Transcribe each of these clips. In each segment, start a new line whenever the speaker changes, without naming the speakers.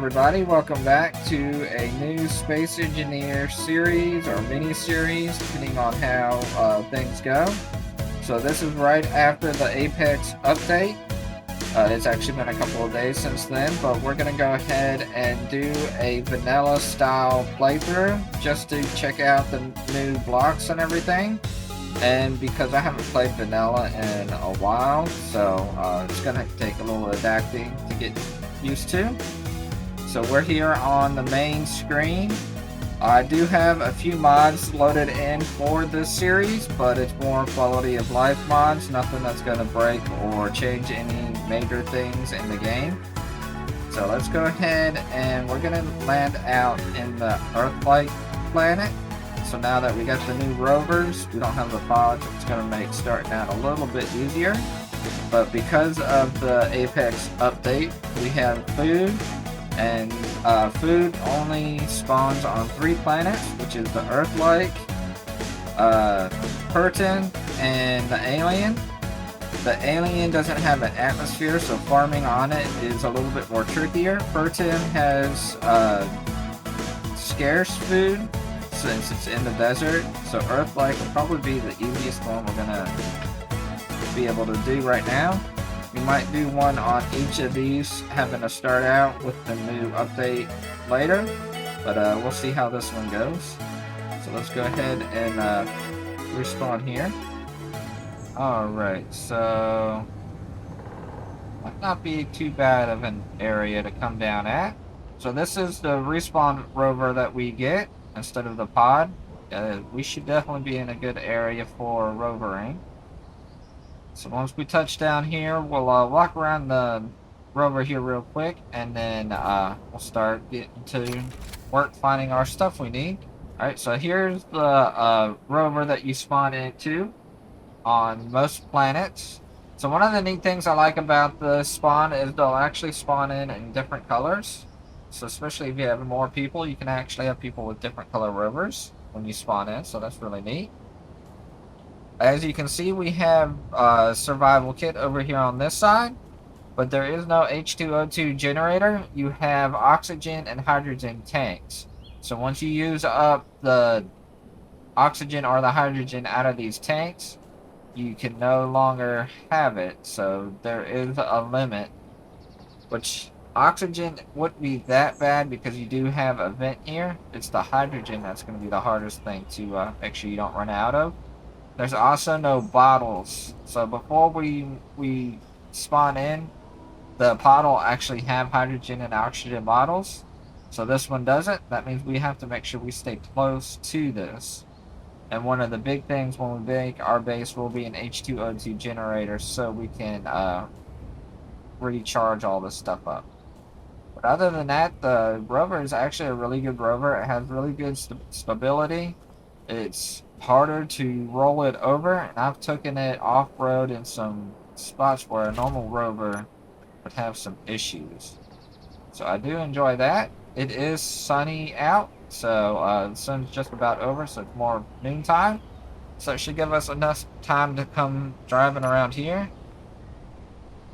everybody, welcome back to a new Space Engineer series or mini-series, depending on how things go. So this is right after the Apex update. It's actually been a couple of days since then, but we're going to go ahead and do a vanilla style playthrough just to check out the new blocks and everything. And because I haven't played vanilla in a while, so it's going to take a little adapting to get used to. So we're here on the main screen. I do have a few mods loaded in for this series, but it's more quality of life mods, nothing that's going to break or change any major things in the game. So let's go ahead and we're going to land out in the Earth-like planet. So now that we got the new rovers, we don't have the pods, it's going to make starting out a little bit easier. But because of the Apex update, we have food, and food only spawns on 3 planets, which is the Earth-like, Pertin, and the Alien. The Alien doesn't have an atmosphere, so farming on it is a little bit more trickier. Pertin has scarce food, since it's in the desert, so Earth-like will probably be the easiest one we're gonna be able to do right now. We might do one on each of these, having to start out with the new update later, but we'll see how this one goes. So let's go ahead and respawn here. Alright, so might not be too bad of an area to come down at. So this is the respawn rover that we get instead of the pod. We should definitely be in a good area for rovering. So once we touch down here, we'll walk around the rover here real quick, and then we'll start getting to work finding our stuff we need. Alright, so here's the rover that you spawn into on most planets. So one of the neat things I like about the spawn is they'll actually spawn in different colors. So especially if you have more people, you can actually have people with different color rovers when you spawn in, so that's really neat. As you can see, we have a survival kit over here on this side, but there is no H2O2 generator. You have oxygen and hydrogen tanks. So once you use up the oxygen or the hydrogen out of these tanks, you can no longer have it. So there is a limit, which oxygen wouldn't be that bad because you do have a vent here. It's the hydrogen that's going to be the hardest thing to make sure you don't run out of. There's also no bottles. So before we spawn in, the pod will actually have hydrogen and oxygen bottles. So this one doesn't. That means we have to make sure we stay close to this. And one of the big things when we make our base will be an H2O2 generator so we can recharge all this stuff up. But other than that, the rover is actually a really good rover. It has really good stability. It's harder to roll it over, and I've taken it off-road in some spots where a normal rover would have some issues. So I do enjoy that. It is sunny out, so the sun's just about over, so it's more noontime. So it should give us enough time to come driving around here.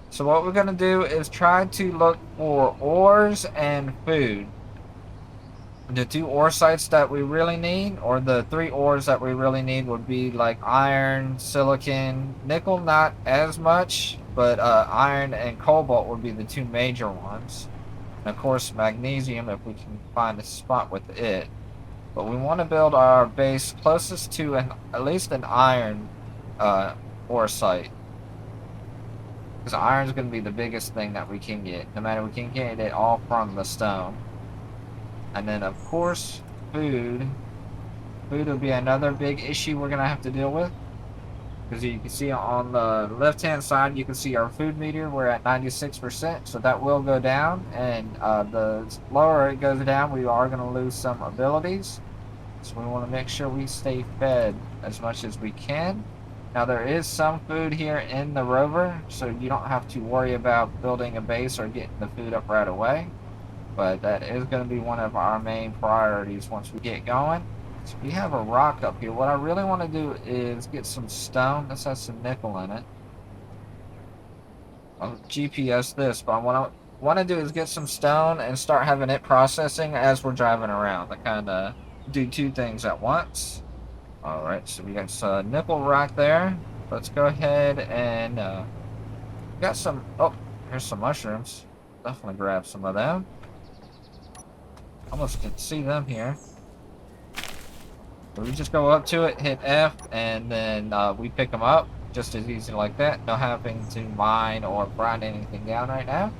So what we're going to do is try to look for ores and food. The 2 ore sites that we really need, or the 3 ores that we really need, would be like iron, silicon, nickel not as much, but iron and cobalt would be the 2 major ones. And of course magnesium if we can find a spot with it. But we want to build our base closest to at least an iron ore site. Because iron is going to be the biggest thing that we can get, no matter we can get it all from the stone. And then of course food will be another big issue we're gonna have to deal with, because you can see on the left hand side you can see our food meter. We're at 96%, so that will go down, and the lower it goes down we are going to lose some abilities, so we want to make sure we stay fed as much as we can. Now there is some food here in the rover, so you don't have to worry about building a base or getting the food up right away. But that is going to be one of our main priorities once we get going. So we have a rock up here. What I really want to do is get some stone. This has some nickel in it. I'll GPS this, but I want to want to do is get some stone and start having it processing as we're driving around. To kind of do two things at once. All right, so we got some nickel rock there. Let's go ahead and got some. Oh, here's some mushrooms. Definitely grab some of them. Almost can see them here. So we just go up to it, hit F, and then we pick them up. Just as easy like that. No having to mine or grind anything down right now.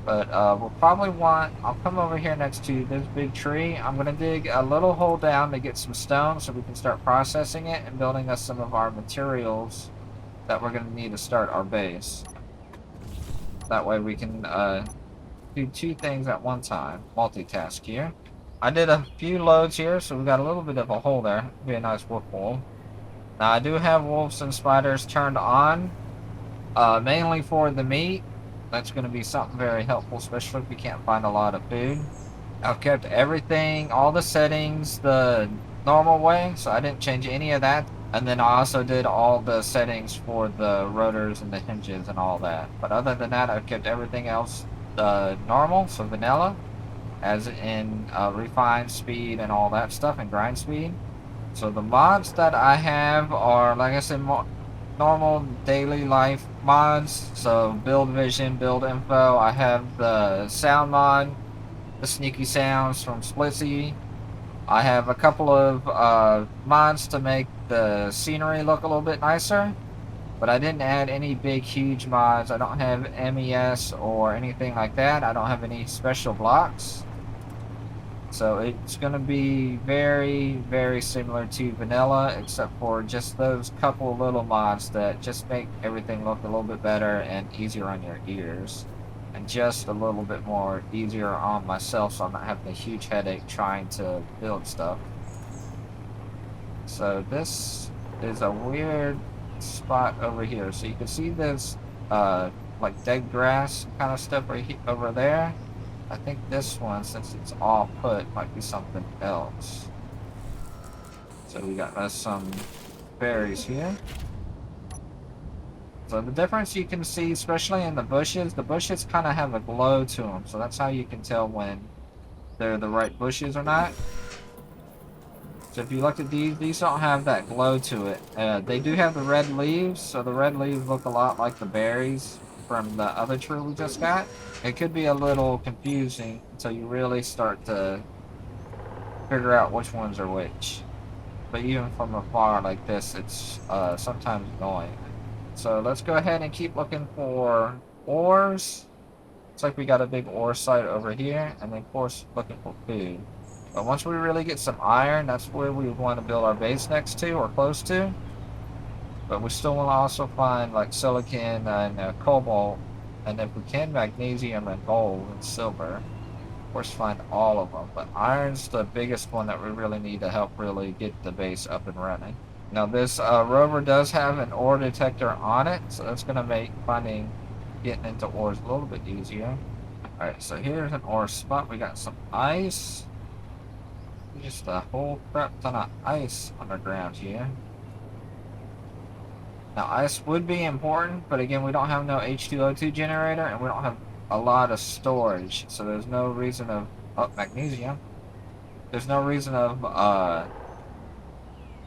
But we'll probably want, I'll come over here next to this big tree. I'm going to dig a little hole down to get some stone so we can start processing it and building us some of our materials that we're going to need to start our base. That way we can do two things at one time. Multitask here. I did a few loads here, so we got a little bit of a hole there. Be a nice wolf hole. Now I do have wolves and spiders turned on, mainly for the meat. That's going to be something very helpful, especially if we can't find a lot of food. I've kept everything, all the settings, the normal way, so I didn't change any of that. And then I also did all the settings for the rotors and the hinges and all that. But other than that, I've kept everything else normal, so vanilla, as in refined speed and all that stuff, and grind speed. So the mods that I have are, like I said, normal daily life mods. So build vision, build info. I have the sound mod, the sneaky sounds from Splitsy. I have a couple of mods to make the scenery look a little bit nicer, but I didn't add any big huge mods. I don't have MES or anything like that. I don't have any special blocks. So it's going to be very, very similar to vanilla, except for just those couple little mods that just make everything look a little bit better and easier on your ears. And just a little bit more easier on myself, so I'm not having a huge headache trying to build stuff. So this is a weird spot over here. So you can see this like dead grass kind of stuff right over there. I think this one, since it's all put, might be something else. So we got us some berries here. So the difference you can see, especially in the bushes kind of have a glow to them. So that's how you can tell when they're the right bushes or not. So if you look at these don't have that glow to it. They do have the red leaves, so the red leaves look a lot like the berries from the other tree we just got. It could be a little confusing until you really start to figure out which ones are which. But even from afar like this, it's sometimes annoying. So let's go ahead and keep looking for ores. Looks like we got a big ore site over here, and then of course looking for food. But once we really get some iron, that's where we want to build our base next to or close to. But we still want to also find like silicon and cobalt, and if we can, magnesium and gold and silver. Of course, find all of them. But iron's the biggest one that we really need to help really get the base up and running. Now this rover does have an ore detector on it, so that's going to make getting into ores a little bit easier. Alright, so here's an ore spot. We got some ice. Just a whole crap ton of ice underground here. Now ice would be important, but again we don't have no H2O2 generator and we don't have a lot of storage, so there's no reason of magnesium. There's no reason of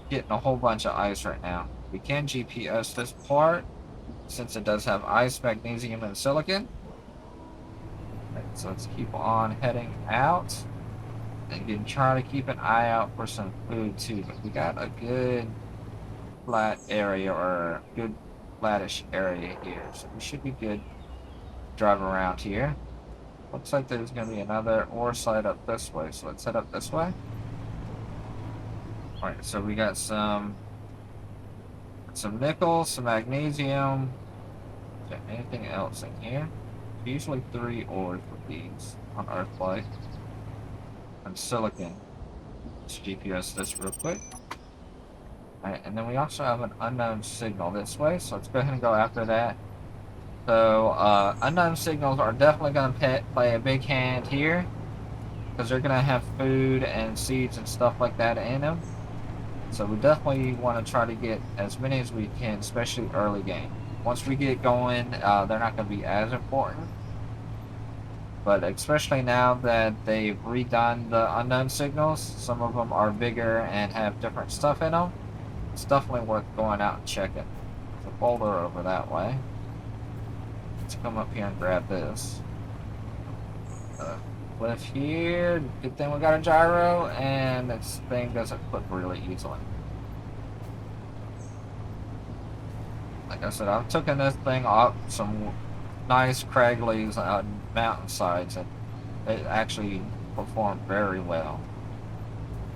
getting a whole bunch of ice right now. We can GPS this part since it does have ice, magnesium, and silicon. Right, so let's keep on heading out. And again, try to keep an eye out for some food too. But we got a good flat area or good flattish area here, so we should be good driving around here. Looks like there's going to be another ore site up this way, so let's head up this way. Alright, so we got some nickel, some magnesium. Is there anything else in here? Usually 3 ores with these on Earthlight. And silicon. Let's GPS this real quick. Alright, and then we also have an unknown signal this way, so let's go ahead and go after that. So, unknown signals are definitely going to play a big hand here, because they're going to have food and seeds and stuff like that in them. So we definitely want to try to get as many as we can, especially early game. Once we get going, they're not going to be as important. But especially now that they've redone the unknown signals, some of them are bigger and have different stuff in them. It's definitely worth going out and checking. There's a boulder over that way. Let's come up here and grab this. Cliff here. Good thing we got a gyro, and this thing doesn't flip really easily. Like I said, I've taken this thing up some nice craggly mountainsides, and it actually performed very well.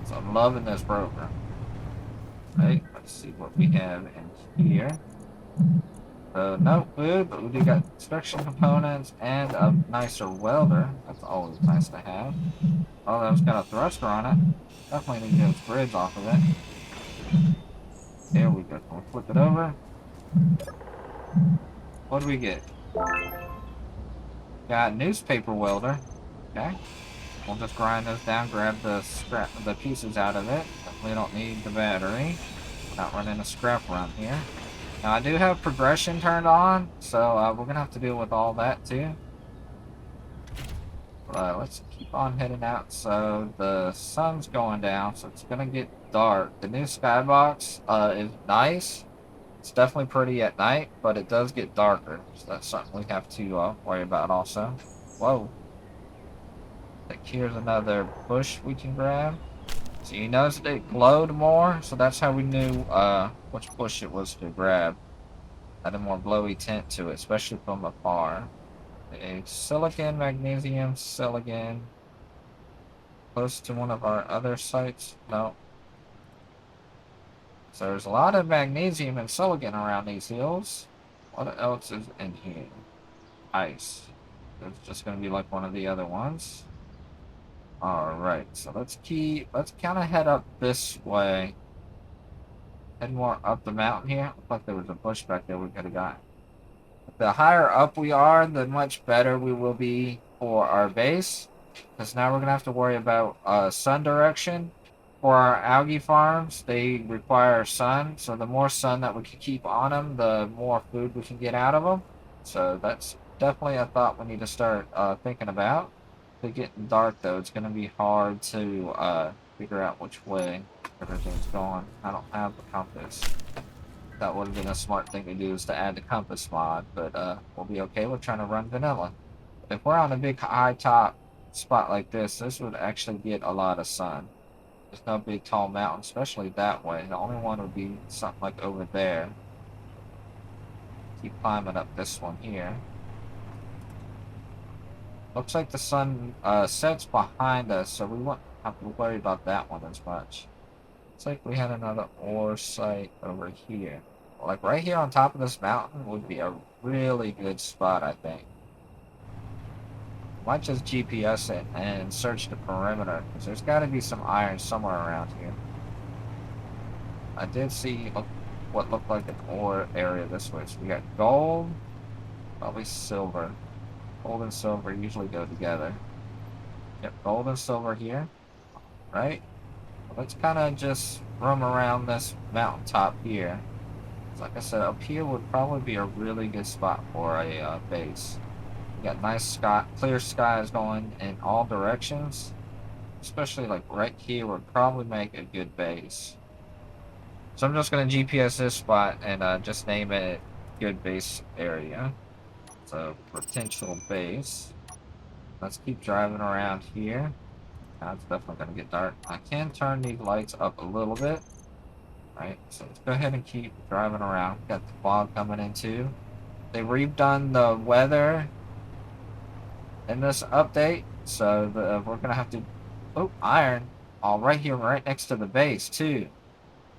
So I'm loving this rover. Right, let's see what we have in here. No food, but we do got construction components and a nicer welder. That's always nice to have. Oh, that was got a thruster on it. Definitely need those grids off of it. There we go. We'll flip it over. What do we get? Got newspaper welder. Okay. We'll just grind those down, grab the pieces out of it. We don't need the battery. Not running a scrap run here. Now I do have progression turned on, so we're gonna have to deal with all that too. Let's keep on heading out. So the sun's going down, so it's gonna get dark. The new skybox is nice. It's definitely pretty at night, but it does get darker. So that's something we have to worry about also. Whoa. Like here's another bush we can grab. So you notice it glowed more, so that's how we knew which bush it was to grab. Had a more glowy tint to it, especially from afar. A silicon, magnesium, silicon. Close to one of our other sites? No. So there's a lot of magnesium and silicon around these hills. What else is in here? Ice. It's just going to be like one of the other ones. Alright, so let's kind of head up this way. Head more up the mountain here. Looked like there was a bush back there we could have got. The higher up we are, the much better we will be for our base. Because now we're going to have to worry about sun direction. For our algae farms, they require sun. So the more sun that we can keep on them, the more food we can get out of them. So that's definitely a thought we need to start thinking about. If it's getting dark, though, it's going to be hard to figure out which way everything's going. I don't have the compass. That would have been a smart thing to do, is to add the compass mod, but we'll be okay with trying to run vanilla. If we're on a big high top spot like this, this would actually get a lot of sun. There's no big tall mountain, especially that way. The only one would be something like over there. Keep climbing up this one here. Looks like the sun sets behind us, so we won't have to worry about that one as much. Looks like we had another ore site over here. Like right here on top of this mountain would be a really good spot, I think. Might just GPS it and search the perimeter, because there's got to be some iron somewhere around here. I did see what looked like an ore area this way. So we got gold, probably silver. Gold and silver usually go together. Yep, gold and silver here, right? Let's kind of just roam around this mountaintop here. Like I said, up here would probably be a really good spot for a base. We got nice sky, clear skies going in all directions. Especially like right here would probably make a good base. So I'm just going to GPS this spot and just name it good base area. So potential base. Let's keep driving around here. Now it's definitely going to get dark. I can turn these lights up a little bit. Right, so let's go ahead and keep driving around. Got the fog coming in too. They redone the weather in this update, so we're gonna have to. Oh, iron! All right here, right next to the base too.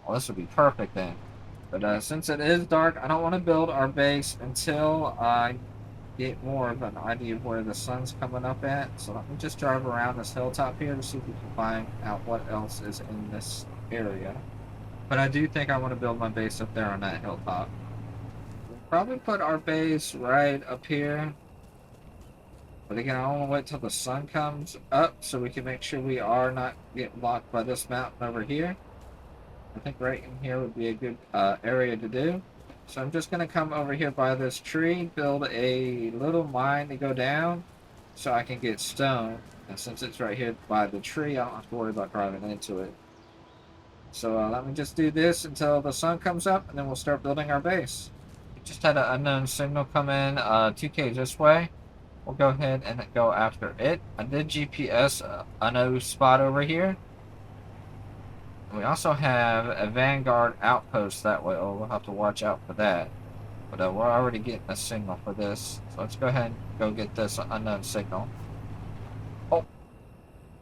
Well, this would be perfect then. But since it is dark, I don't want to build our base until I get more of an idea of where the sun's coming up at. So let me just drive around this hilltop here to see if we can find out what else is in this area. But I do think I want to build my base up there on that hilltop. We'll probably put our base right up here. But again, I want to wait till the sun comes up so we can make sure we are not getting blocked by this mountain over here. I think right in here would be a good area to do. So I'm just going to come over here by this tree, build a little mine to go down. so I can get stone. And since it's right here by the tree, I don't have to worry about driving into it. So let me just do this until the sun comes up, and then we'll start building our base. We just had an unknown signal come in 2K this way. We'll go ahead and go after it. I did GPS a no spot over here. We also have a Vanguard outpost that way. Oh, we'll have to watch out for that. But we're already getting a signal for this. So let's go ahead and go get this unknown signal. Oh,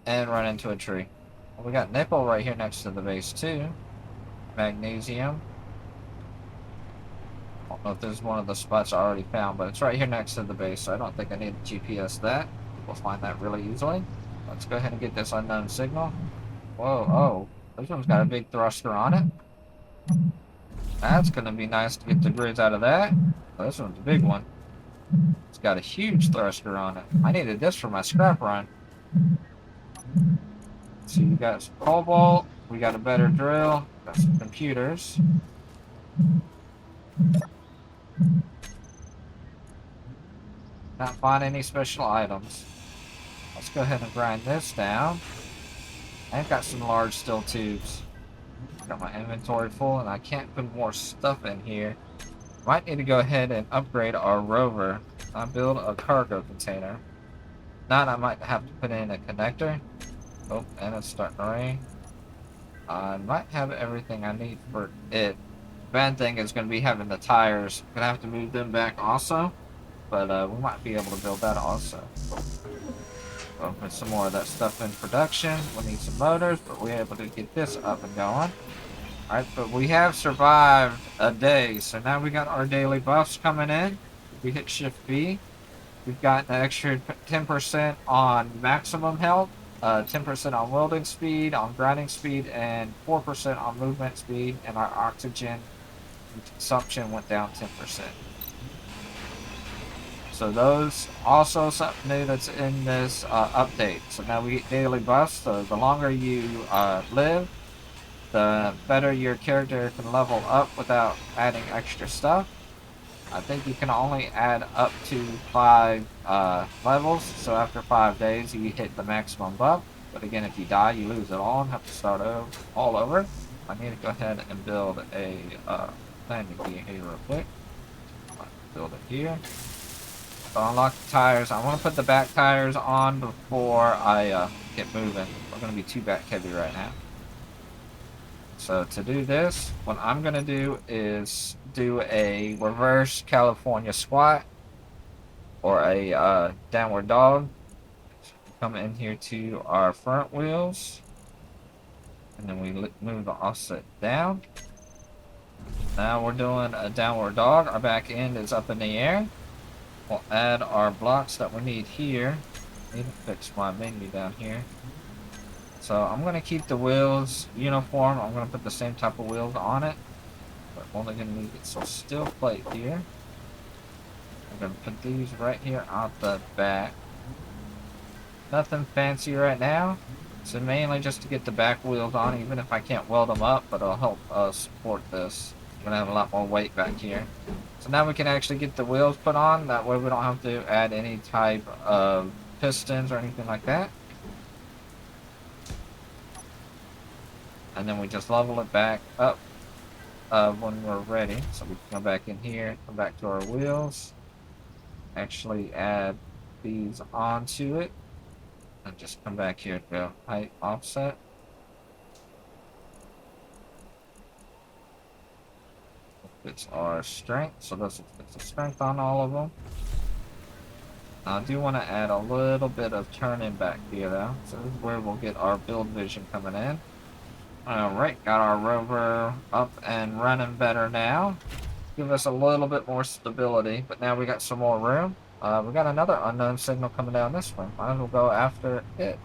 and run into a tree. Well, we got nickel right here next to the base too. Magnesium. I don't know if this is one of the spots I already found, but it's right here next to the base, so I don't think I need to GPS that. We'll find that really easily. Let's go ahead and get this unknown signal. Whoa, oh, this one's got a big thruster on it. That's going to be nice to get the grids out of that. Oh, this one's a big one. It's got a huge thruster on it. I needed this for my scrap run. So you got some cobalt, we got a better drill, got some computers. Not find any special items. Let's go ahead and grind this down. I've got some large steel tubes. Got my inventory full and I can't put more stuff in here. Might need to go ahead and upgrade our rover. I'll build a cargo container. Not, I might have to put in a connector. Oh, and it's starting to rain. I might have everything I need for it. Bad thing is going to be having the tires. Gonna have to move them back also. But we might be able to build that also. We'll put some more of that stuff in production. We'll need some motors, but we're able to get this up and going. Alright, but we have survived a day, so now we got our daily buffs coming in. If we hit Shift B, we've got an extra 10% on maximum health, 10% on welding speed, on grinding speed, and 4% on movement speed, and our oxygen consumption went down 10%. So those also something new that's in this update. So now we get daily buffs, so the longer you live, the better your character can level up without adding extra stuff. I think you can only add up to 5 levels, so after 5 days you hit the maximum buff. But again, if you die, you lose it all and have to start all over. I need to go ahead and build a landing gear here real quick. Build it here. So unlock the tires. I want to put the back tires on before I get moving. We're going to be too back heavy right now. So to do this, what I'm going to do is do a reverse California squat or a downward dog. Come in here to our front wheels. And then we move the offset down. Now we're doing a downward dog. Our back end is up in the air. We'll add our blocks that we need here. I need to fix my menu down here. So I'm going to keep the wheels uniform. I'm going to put the same type of wheels on it. But I'm only going to need some steel plate here. I'm going to put these right here out the back. Nothing fancy right now. So mainly just to get the back wheels on, even if I can't weld them up, but it'll help support this. I'm going to have a lot more weight back here. So now we can actually get the wheels put on. That way we don't have to add any type of pistons or anything like that. And then we just level it back up when we're ready. So we can come back in here, come back to our wheels, actually add these onto it, and just come back here to go height offset. It's our strength, so this will fit the strength on all of them. Now, I do want to add a little bit of turning back here though, so this is where we'll get our build vision coming in. Alright, got our rover up and running better now. Give us a little bit more stability, but now we got some more room. We got another unknown signal coming down this way. Might as well go after it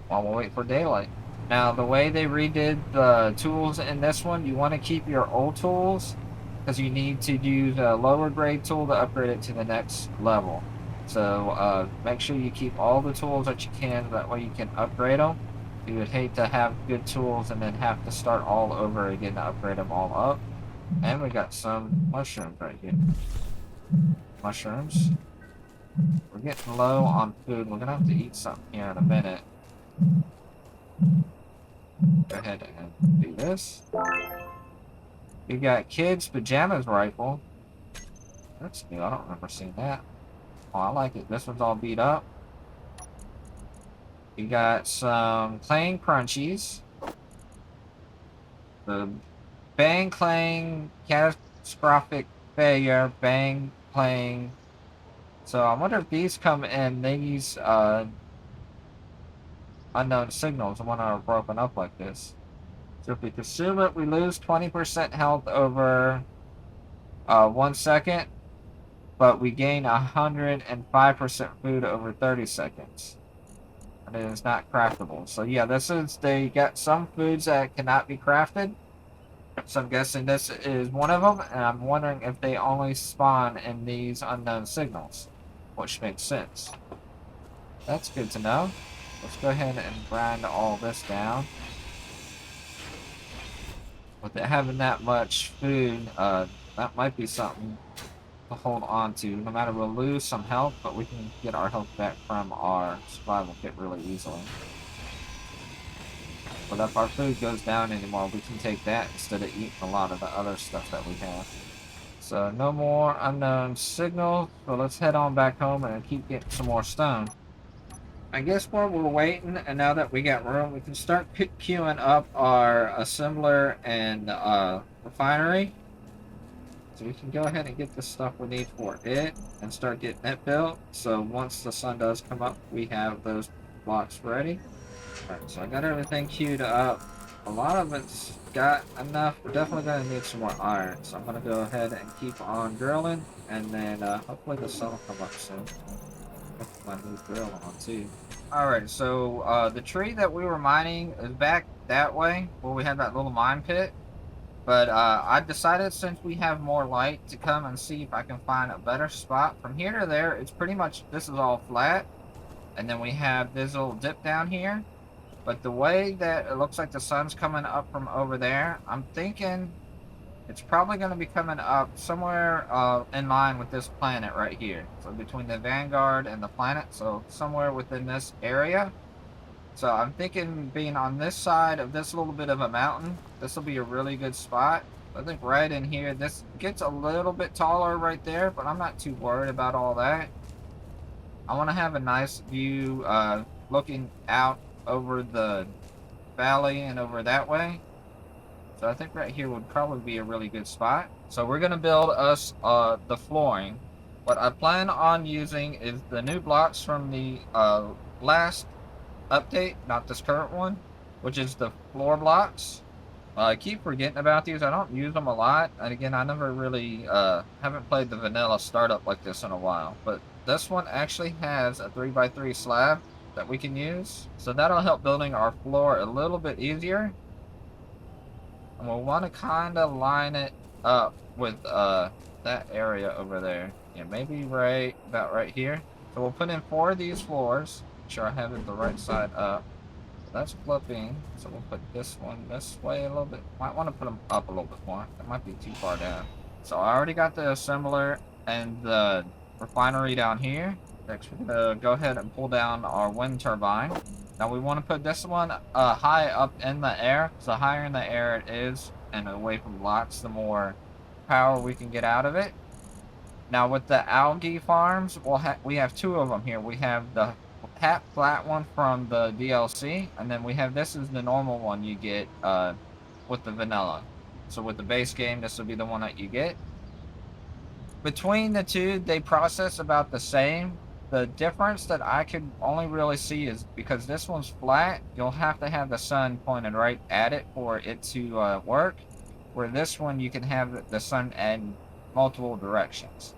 while we wait for daylight. Now, the way they redid the tools in this one, you want to keep your old tools because you need to use a lower grade tool to upgrade it to the next level. So make sure you keep all the tools that you can, that way you can upgrade them. You would hate to have good tools and then have to start all over again to upgrade them all up. And we got some mushrooms right here. Mushrooms. We're getting low on food. We're gonna have to eat something here in a minute. Go ahead and do this. We got kids' pajamas rifle. That's new. I don't remember seeing that. Oh, I like it. This one's all beat up. We got some Clang Crunchies. The Bang Clang Catastrophic Failure. Bang Clang. So I wonder if these come in these unknown signals when are broken up like this. So if we consume it, we lose 20% health over 1 second, but we gain 105% food over 30 seconds. And it is not craftable. So yeah, they got some foods that cannot be crafted. So I'm guessing this is one of them, and I'm wondering if they only spawn in these unknown signals, which makes sense. That's good to know. Let's go ahead and grind all this down. With it having that much food, that might be something to hold on to. No matter, we'll lose some health, but we can get our health back from our survival kit really easily. But if our food goes down anymore, we can take that instead of eating a lot of the other stuff that we have. So no more unknown signals. So let's head on back home and keep getting some more stone. I guess while we're waiting, and now that we got room, we can start queuing up our assembler and refinery. So we can go ahead and get the stuff we need for it and start getting it built. So once the sun does come up, we have those blocks ready. Alright, so I got everything queued up. A lot of it's got enough. We're definitely going to need some more iron. So I'm going to go ahead and keep on drilling. And then hopefully the sun will come up soon. Put my new drill on too. Alright, so the tree that we were mining is back that way, where we had that little mine pit. But I decided, since we have more light, to come and see if I can find a better spot. From here to there, it's pretty much, this is all flat. And then we have this little dip down here. But the way that it looks like the sun's coming up from over there, I'm thinking it's probably going to be coming up somewhere in line with this planet right here. So between the Vanguard and the planet, so somewhere within this area. So I'm thinking being on this side of this little bit of a mountain, this will be a really good spot. I think right in here, this gets a little bit taller right there, but I'm not too worried about all that. I want to have a nice view looking out over the valley and over that way. So I think right here would probably be a really good spot. So we're going to build us the flooring. What I plan on using is the new blocks from the last update, not this current one, which is the floor blocks. I keep forgetting about these. I don't use them a lot. And again, I never really haven't played the vanilla startup like this in a while. But this one actually has a 3x3 slab that we can use. So that'll help building our floor a little bit easier. And we'll want to kind of line it up with that area over there. Yeah, maybe about right here. So we'll put in 4 of these floors. Make sure I have it the right side up. That's flipping. So we'll put this one this way a little bit. Might want to put them up a little bit more. That might be too far down. So I already got the assembler and the refinery down here. Next, we're going to go ahead and pull down our wind turbine. Now we want to put this one high up in the air. So the higher in the air it is and away from blocks, the more power we can get out of it. Now with the algae farms, we have 2 of them here. We have the flat one from the DLC, and then we have this is the normal one you get with the vanilla. So with the base game, this will be the one that you get. Between the 2, they process about the same. The difference that I could only really see is because this one's flat, you'll have to have the sun pointed right at it for it to work. Where this one, you can have the sun in multiple directions.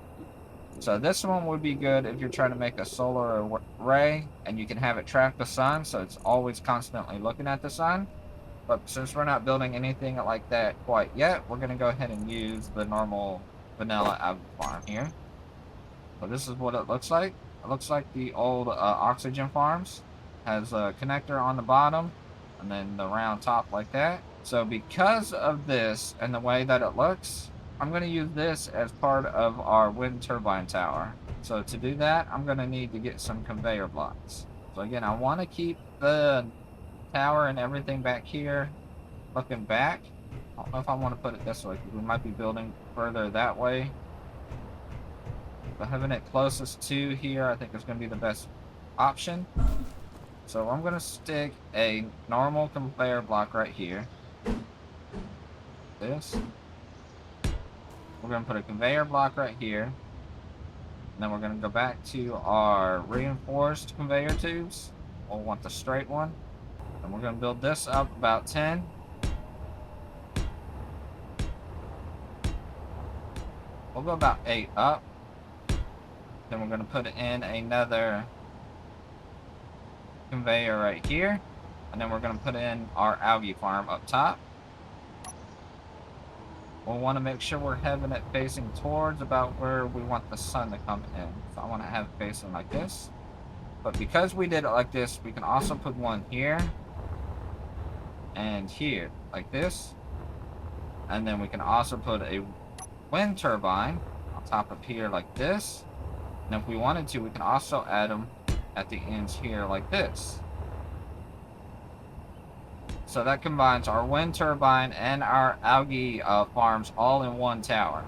So this one would be good if you're trying to make a solar array and you can have it track the sun, so it's always constantly looking at the sun. But since we're not building anything like that quite yet, we're going to go ahead and use the normal vanilla algae farm here. So this is what it looks like. It looks like the old oxygen farms. Has a connector on the bottom and then the round top like that. So because of this and the way that it looks, I'm going to use this as part of our wind turbine tower. So to do that, I'm going to need to get some conveyor blocks. So again, I want to keep the tower and everything back here looking back. I don't know if I want to put it this way, because we might be building further that way. But having it closest to here, I think is going to be the best option. So I'm going to stick a normal conveyor block right here. This. We're going to put a conveyor block right here. And then we're going to go back to our reinforced conveyor tubes. We'll want the straight one. And we're going to build this up about 10. We'll go about 8 up. Then we're going to put in another conveyor right here. And then we're going to put in our algae farm up top. We'll want to make sure we're having it facing towards about where we want the sun to come in. So I want to have it facing like this. But because we did it like this, we can also put one here and here, like this. And then we can also put a wind turbine on top of here like this. And if we wanted to, we can also add them at the ends here like this. So that combines our wind turbine and our algae farms all in one tower.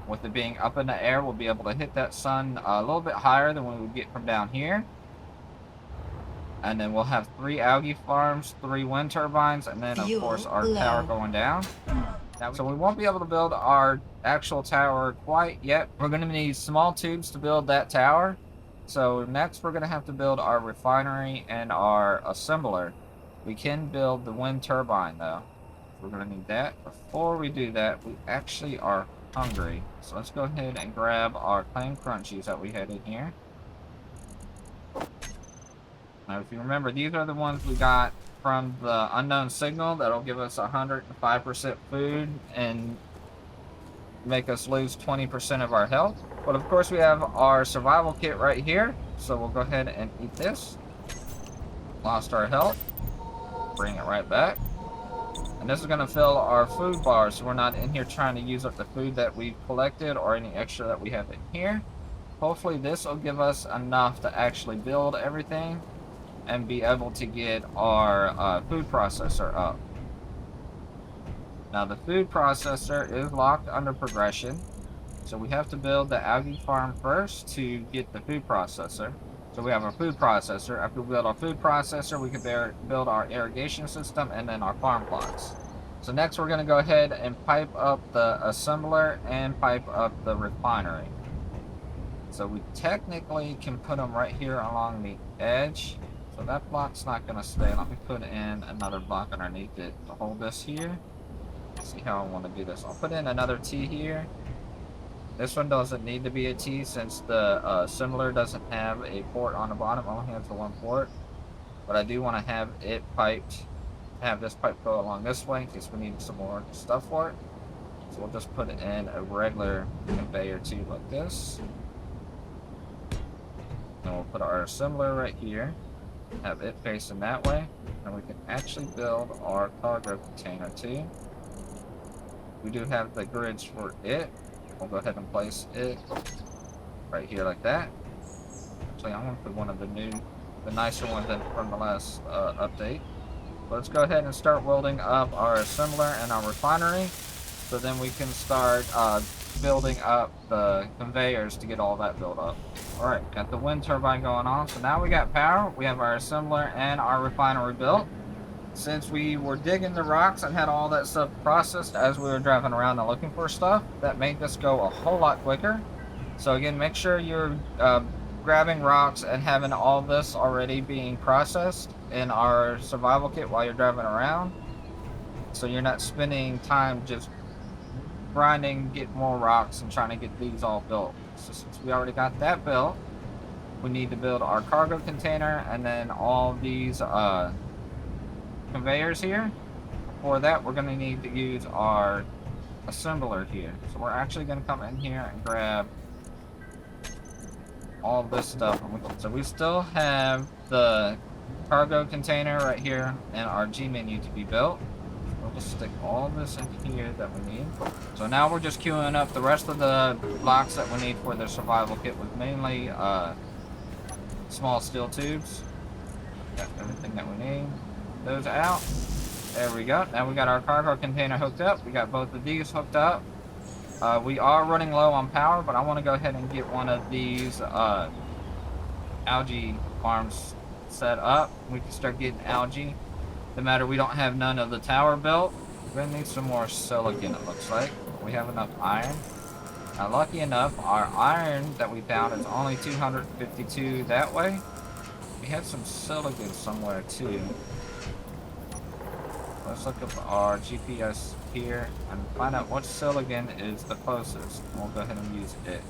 With it being up in the air, we'll be able to hit that sun a little bit higher than we would get from down here. And then we'll have 3 algae farms, 3 wind turbines, and then of course our tower going down. So we won't be able to build our actual tower quite yet. We're going to need small tubes to build that tower. So next we're going to have to build our refinery and our assembler. We can build the wind turbine though. We're going to need that. Before we do that, we actually are hungry. So let's go ahead and grab our clam crunchies that we had in here. Now if you remember, these are the ones we got from the unknown signal that'll give us 105% food and make us lose 20% of our health. But of course we have our survival kit right here. So we'll go ahead and eat this. Lost our health. Bring it right back. And this is going to fill our food bar, so we're not in here trying to use up the food that we've collected or any extra that we have in here. Hopefully this will give us enough to actually build everything and be able to get our food processor up. Now the food processor is locked under progression, so we have to build the algae farm first to get the food processor. So we have our food processor. After we build our food processor, we can build our irrigation system and then our farm plots. So next we're going to go ahead and pipe up the assembler and pipe up the refinery. So we technically can put them right here along the edge. So that block's not going to stay. Let me put in another block underneath it to hold this here. Let's see how I want to do this. I'll put in another T here. This one doesn't need to be a T since the assembler doesn't have a port on the bottom. It only has the one port. But I do want to have it piped, have this pipe go along this way in case we need some more stuff for it. So we'll just put it in a regular conveyor tube like this. And we'll put our assembler right here. Have it facing that way. And we can actually build our cargo container too. We do have the grids for it. We'll go ahead and place it right here like that. Actually, I'm going to put one of the nicer ones in from the last update. Let's go ahead and start welding up our assembler and our refinery, so then we can start building up the conveyors to get all that built up. Alright, got the wind turbine going on, so now we got power. We have our assembler and our refinery built. Since we were digging the rocks and had all that stuff processed as we were driving around and looking for stuff, that made this go a whole lot quicker. So again, make sure you're grabbing rocks and having all this already being processed in our survival kit while you're driving around. So you're not spending time just grinding, get more rocks and trying to get these all built. So since we already got that built, we need to build our cargo container and then all these conveyors here. For that, we're going to need to use our assembler here. So we're actually going to come in here and grab all this stuff. So we still have the cargo container right here and our G menu to be built. We'll Just stick all this in here that we need. So now we're just queuing up the rest of the blocks that we need for the survival kit with mainly small steel tubes. Got everything that we need. Those out. There we go. Now we got our cargo container hooked up. We got both of these hooked up. We are running low on power, but I want to go ahead and get one of these algae farms set up. We can start getting algae. No matter we don't have none of the tower built. We're going to need some more silicon, it looks like. We have enough iron. Now, lucky enough, our iron that we found is only 252 that way. We have some silicon somewhere, too. Let's look up our GPS here and find out what silicon is the closest. We'll go ahead and use it.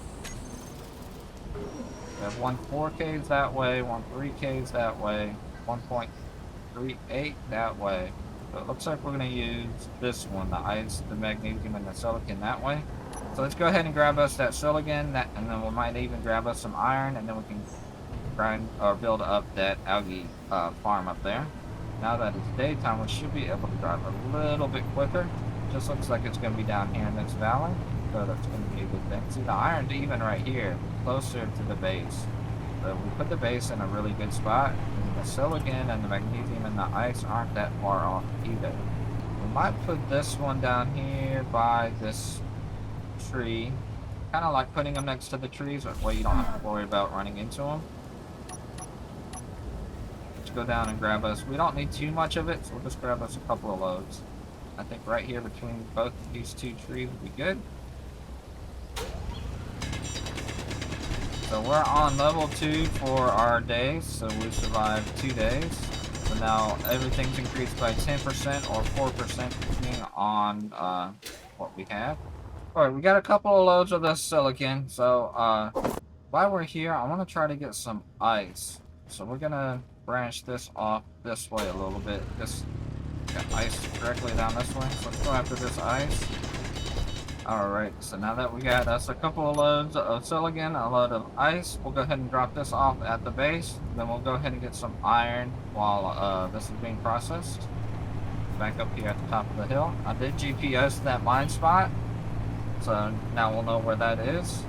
We have one 4Ks that way, one 3Ks that way, 1.38 that way. So it looks like we're going to use this one, the ice, the magnesium, and the silicon that way. So let's go ahead and grab us that silicon, and then we might even grab us some iron, and then we can grind or build up that algae farm up there. Now that it's daytime, we should be able to drive a little bit quicker. Just looks like it's going to be down here in this valley, so that's going to be a good thing. See, the iron's even right here, closer to the base. So we put the base in a really good spot. And the silicon and the magnesium and the ice aren't that far off either. We might put this one down here by this tree. Kind of like putting them next to the trees, that way you don't have to worry about running into them. Go down and grab us. We don't need too much of it, so we'll just grab us a couple of loads. I think right here between both of these two trees would be good. So we're on level 2 for our days, so we survived 2 days. So now everything's increased by 10% or 4% depending on what we have. Alright, we got a couple of loads of this silicon, so while we're here, I want to try to get some ice. So we're gonna branch this off this way a little bit. Just got ice directly down this way. So let's go after this ice. Alright, so now that we got us a couple of loads of silicon, a load of ice, we'll go ahead and drop this off at the base. Then we'll go ahead and get some iron while this is being processed. Back up here at the top of the hill. I did GPS that mine spot, so now we'll know where that is.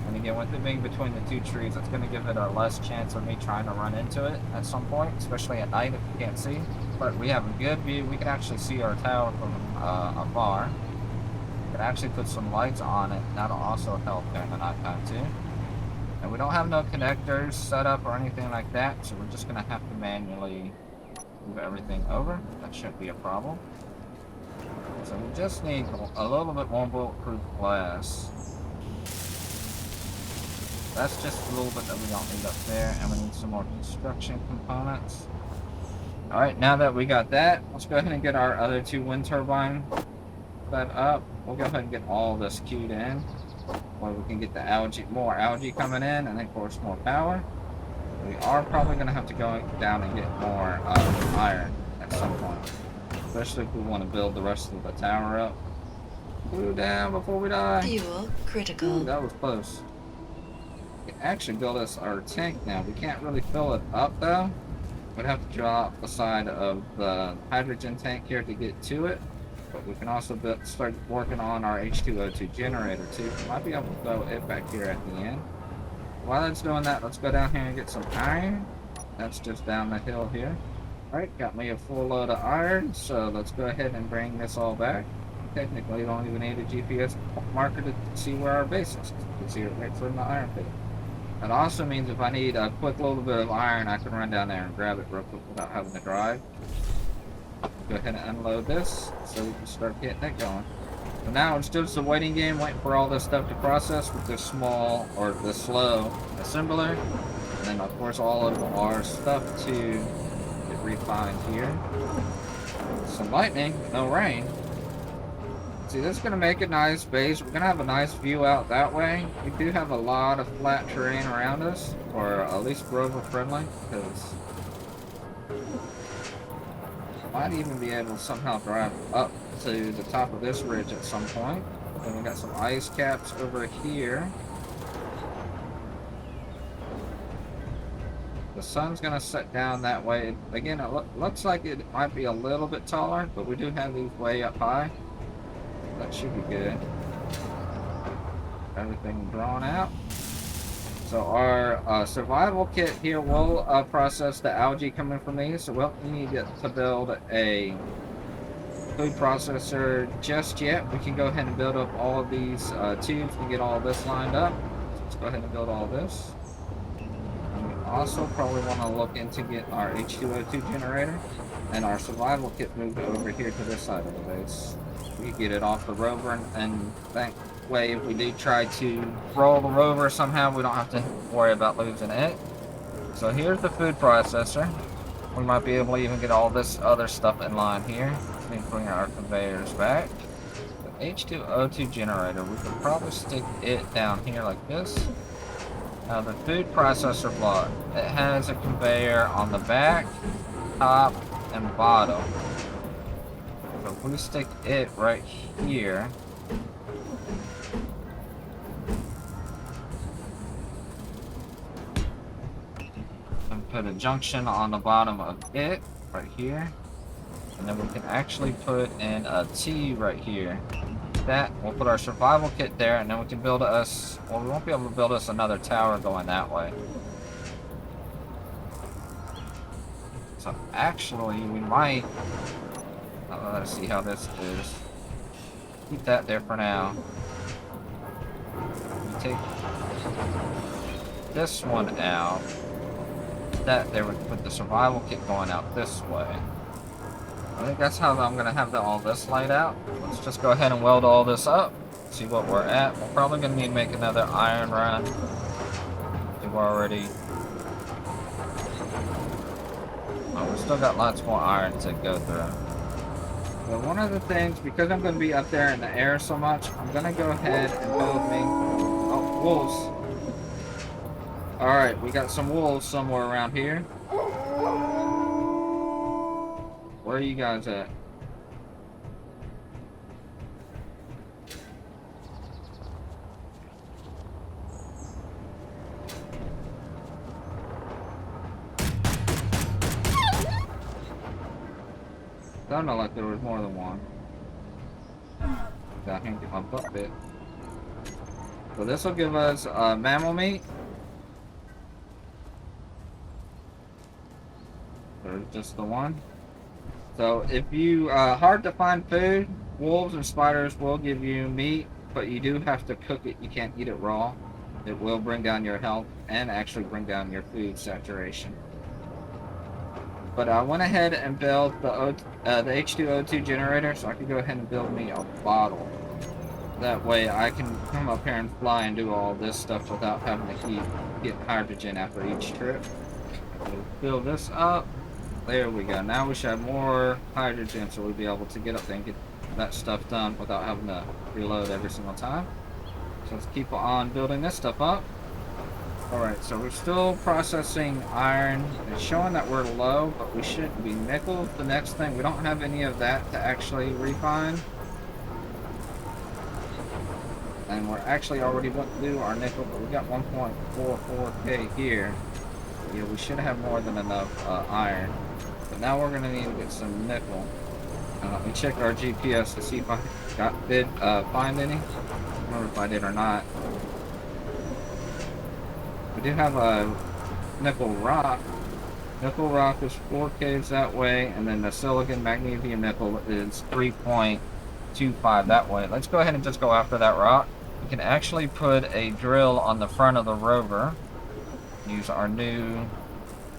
And again, with it being between the two trees, it's going to give it a less chance of me trying to run into it at some point, especially at night if you can't see. But we have a good view. We can actually see our tower from afar. We can actually put some lights on it. That'll also help during the nighttime too. And we don't have no connectors set up or anything like that, so we're just going to have to manually move everything over. That shouldn't be a problem. So we just need a little bit more bulletproof glass. That's just a little bit that we don't need up there, and we need some more construction components. Alright, now that we got that, let's go ahead and get our other two wind turbine set up. We'll go ahead and get all this queued in, where we can get the algae, more algae coming in, and then of course more power. We are probably going to have to go down and get more iron at some point, especially if we want to build the rest of the tower up. Blew down before we die.
Fuel critical.
Ooh, that was close. We can actually build us our tank now. We can't really fill it up though. We'd have to drop the side of the hydrogen tank here to get to it. But we can also start working on our H2O2 generator too. We might be able to throw it back here at the end. While it's doing that, let's go down here and get some iron. That's just down the hill here. Alright, got me a full load of iron, so let's go ahead and bring this all back. Technically, you don't even need a GPS marker to see where our base is. You can see it right from the iron pit. That also means if I need a quick little bit of iron, I can run down there and grab it real quick without having to drive. Go ahead and unload this so we can start getting it going. So now it's just a waiting game, waiting for all this stuff to process with this small or the slow assembler. And then of course all of our stuff to get refined here. Some lightning, no rain. See, this is going to make a nice base. We're going to have a nice view out that way. We do have a lot of flat terrain around us, or at least rover friendly, because might even be able to somehow drive up to the top of this ridge at some point. Then we got some ice caps over here. the sun's gonna set down that way. Again, it looks like it might be a little bit taller, but we do have these way up high. That should be good. Everything drawn out. So our survival kit here will process the algae coming from these. So we don't need to build a food processor just yet. We can go ahead and build up all of these tubes and get all of this lined up. So let's go ahead and build all this. And we also probably want to look into getting our H2O2 generator and our survival kit moved over here to this side of the base. We can get it off the rover, and that way if we do try to roll the rover somehow, we don't have to worry about losing it. So here's the food processor. We might be able to even get all this other stuff in line here. We can bring our conveyors back. The H2O2 generator, we could probably stick it down here like this. Now the food processor block, it has a conveyor on the back, top, and bottom. So if we stick it right here, and put a junction on the bottom of it right here, and then we can actually put in a T right here. That we'll put our survival kit there, and then we can build us, well, we won't be able to build us another tower going that way. So actually we might, let's see how this is. Keep that there for now. We take this one out. That there, we put the survival kit going out this way. I think that's how I'm gonna have all this laid out. Let's just go ahead and weld all this up. See what we're at. We're probably gonna need to make another iron run. We've already. Oh, we still got lots more iron to go through. But one of the things, because I'm gonna be up there in the air so much, I'm gonna go ahead and build me. Oh, wolves. Alright, we got some wolves somewhere around here. Where are you guys at? Sounded like there was more than one. I can't get my butt bit. So this will give us mammal meat. There's just the one. So if you hard to find food, wolves and spiders will give you meat, but you do have to cook it. You can't eat it raw. It will bring down your health and actually bring down your food saturation. But I went ahead and built the H2O2 generator, so I can go ahead and build me a bottle. That way I can come up here and fly and do all this stuff without having to get hydrogen after each trip. We'll fill this up. There we go. Now we should have more hydrogen, so we'll be able to get up there and get that stuff done without having to reload every single time. So let's keep on building this stuff up. Alright, so we're still processing iron. It's showing that we're low, but we shouldn't be. Nickel, the next thing. We don't have any of that to actually refine. And we're actually already about to do our nickel, but we got 1.44k here. Yeah, we should have more than enough iron. But now we're going to need to get some nickel. Let me check our GPS to see if I did find any. I don't remember if I did or not. We do have a nickel rock. Nickel rock is 4Ks that way, and then the silicon magnesium nickel is 3.25 that way. Let's go ahead and just go after that rock. We can actually put a drill on the front of the rover. Use our new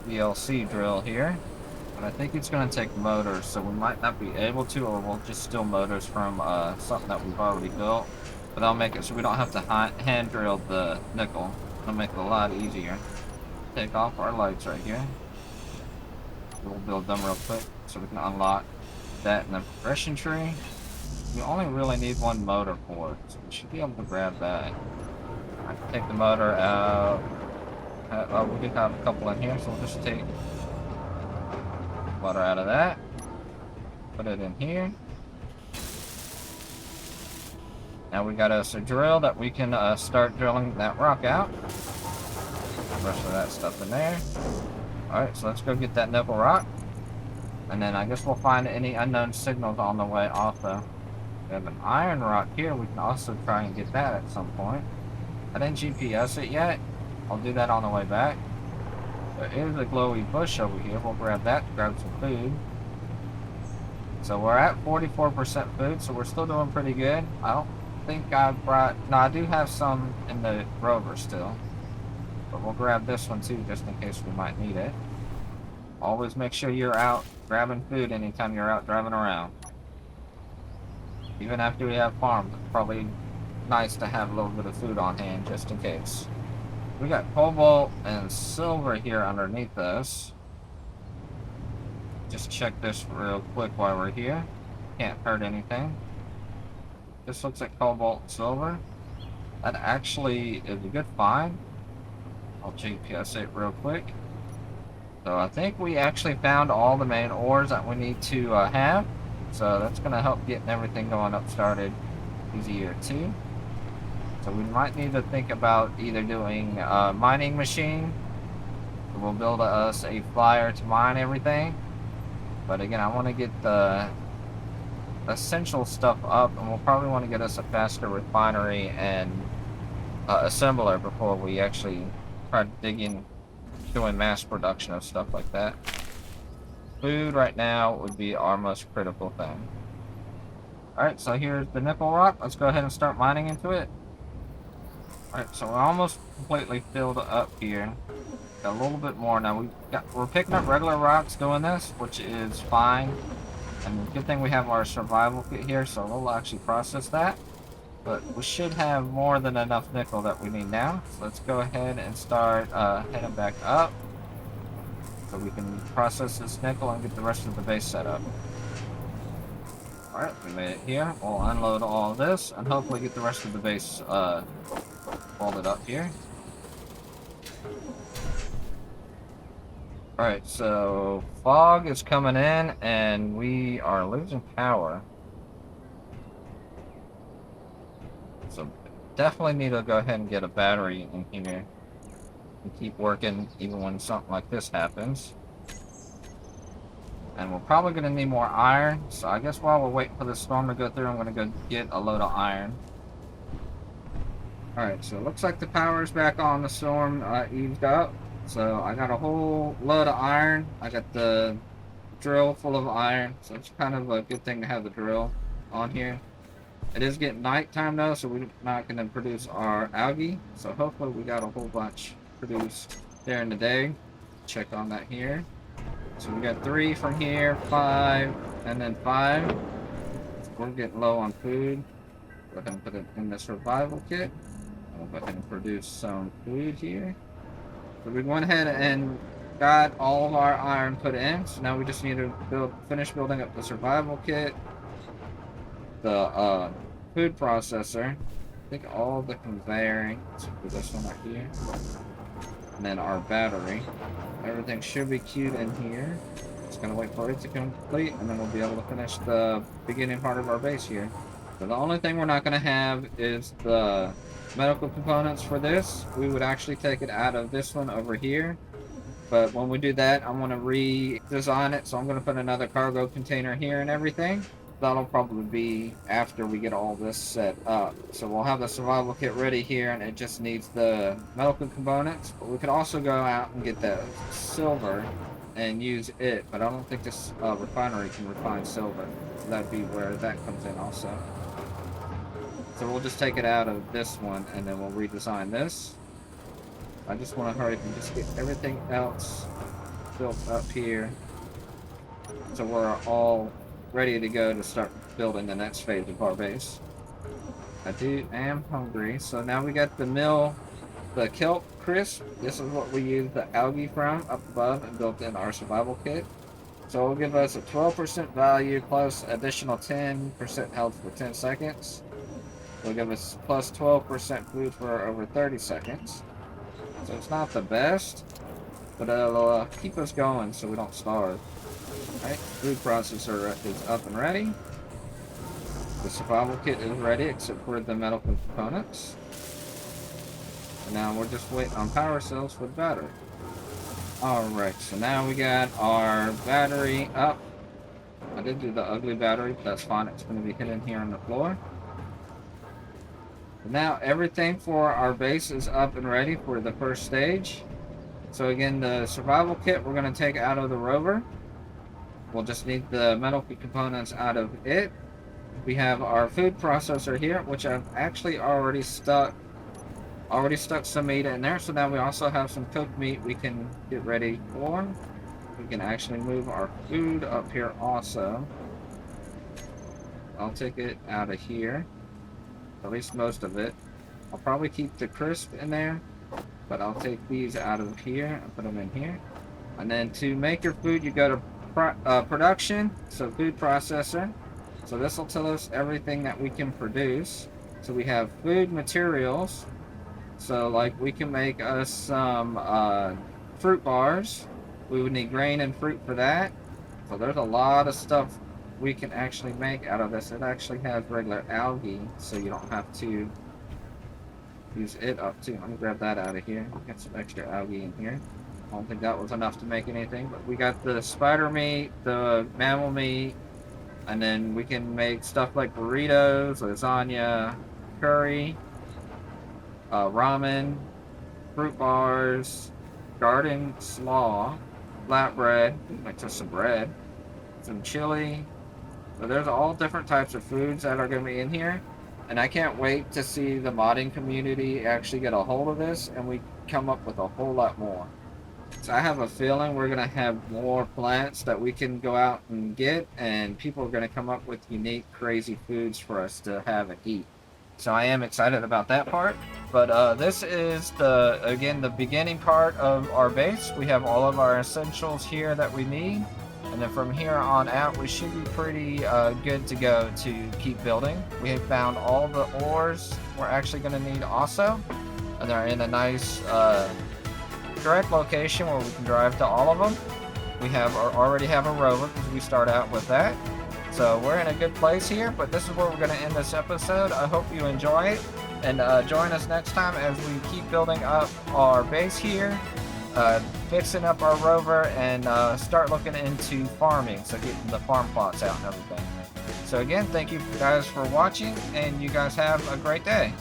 VLC drill here. But I think it's going to take motors, so we might not be able to, or we'll just steal motors from something that we've already built. But that'll make it so we don't have to hand drill the nickel. It'll make it a lot easier. Take off our lights right here. We'll build them real quick so we can unlock that in the progression tree. We only really need one motor for it, so we should be able to grab that. I can take the motor out. We do have a couple in here, so we'll just take water out of that. Put it in here. Now we got us a drill that we can start drilling that rock out. The rest of that stuff in there. Alright, so let's go get that nickel rock. And then I guess we'll find any unknown signals on the way also. We have an iron rock here. We can also try and get that at some point. I didn't GPS it yet. I'll do that on the way back. There is a glowy bush over here. We'll grab that, grab some food. So we're at 44% food, so we're still doing pretty good. I don't think I brought... No, I do have some in the rover still. But we'll grab this one too, just in case we might need it. Always make sure you're out grabbing food anytime you're out driving around. Even after we have farms, it's probably nice to have a little bit of food on hand, just in case. We got cobalt and silver here underneath us. Just check this real quick while we're here. Can't hurt anything. This looks like cobalt and silver. That actually is a good find. I'll GPS it real quick. So I think we actually found all the main ores that we need to have. So that's going to help getting everything going up started easier too. So we might need to think about either doing a mining machine. We'll build us a flyer to mine everything. But again, I want to get the essential stuff up, and we'll probably want to get us a faster refinery and assembler before we actually try digging, doing mass production of stuff like that. Food right now would be our most critical thing. Alright, so here's the nickel rock. Let's go ahead and start mining into it. Alright, so we're almost completely filled up here. Got a little bit more now. We're picking up regular rocks doing this, which is fine. And good thing we have our survival kit here, so we'll actually process that. But we should have more than enough nickel that we need now. So let's go ahead and start heading back up, so we can process this nickel and get the rest of the base set up. Alright, we made it here. We'll unload all of this and hopefully get the rest of the base folded up here. Alright, so fog is coming in and we are losing power. So definitely need to go ahead and get a battery in here and keep working even when something like this happens. And we're probably going to need more iron, so I guess while we're waiting for the storm to go through, I'm going to go get a load of iron. Alright, so it looks like the power's back on. The storm eased up. So I got a whole load of iron. I got the drill full of iron, so it's kind of a good thing to have the drill on here. It is getting nighttime though, so we're not going to produce our algae. So hopefully we got a whole bunch produced during the day. Check on that here. So we got 3 from here, 5, and then 5. So we're getting low on food. Go ahead and put it in the survival kit. We'll go ahead and produce some food here. So we went ahead and got all of our iron put in. So now we just need to finish building up the survival kit, the food processor, I think all the conveying. Let's put this one right here. And then our battery. Everything should be queued in here. Just gonna wait for it to complete, and then we'll be able to finish the beginning part of our base here. So the only thing we're not gonna have is the medical components for this. We would actually take it out of this one over here. But when we do that, I'm gonna redesign it. So I'm gonna put another cargo container here and everything. That'll probably be after we get all this set up. So we'll have the survival kit ready here, and it just needs the medical components. But we could also go out and get the silver and use it, but I don't think this refinery can refine silver. So that'd be where that comes in also. So we'll just take it out of this one, and then we'll redesign this. I just want to hurry up and just get everything else built up here, so we're all ready to go to start building the next phase of our base. I am hungry, so now we got the mill, the kelp crisp. This is what we use the algae from up above and built in our survival kit. So it'll give us a 12% value plus additional 10% health for 10 seconds. It'll give us plus 12% food for over 30 seconds. So it's not the best, but it'll keep us going so we don't starve. Alright, food processor is up and ready. The survival kit is ready except for the medical components. And now we're just waiting on power cells for the battery. Alright, so now we got our battery up. I did do the ugly battery, but that's fine. It's going to be hidden here on the floor. Now everything for our base is up and ready for the first stage. So again, the survival kit we're going to take out of the rover. We'll just need the metal components out of it. We have our food processor here, which I've actually already stuck some meat in there. So now we also have some cooked meat we can get ready for. We can actually move our food up here also. I'll take it out of here, at least most of it. I'll probably keep the crisp in there, but I'll take these out of here and put them in here. And then to make your food, you go to production, so food processor. So this will tell us everything that we can produce. So we have food materials. So like we can make us some fruit bars. We would need grain and fruit for that. So there's a lot of stuff we can actually make out of this. It actually has regular algae, so you don't have to use it up too. Let me grab that out of here. Got some extra algae in here. I don't think that was enough to make anything, but we got the spider meat, the mammal meat, and then we can make stuff like burritos, lasagna, curry, ramen, fruit bars, garden slaw, flatbread, like just some bread, some chili. So there's all different types of foods that are going to be in here. And I can't wait to see the modding community actually get a hold of this and we come up with a whole lot more. So I have a feeling we're going to have more plants that we can go out and get, and people are going to come up with unique, crazy foods for us to have and eat. So I am excited about that part. But this is the beginning part of our base. We have all of our essentials here that we need. And then from here on out, we should be pretty good to go to keep building. We have found all the ores we're actually going to need also. And they're in a nice direct location where we can drive to all of them. We already have a rover because we start out with that. So we're in a good place here, but this is where we're going to end this episode. I hope you enjoy it. And join us next time as we keep building up our base here. Fixing up our rover and start looking into farming, so getting the farm plots out and everything. So again, thank you guys for watching, and you guys have a great day.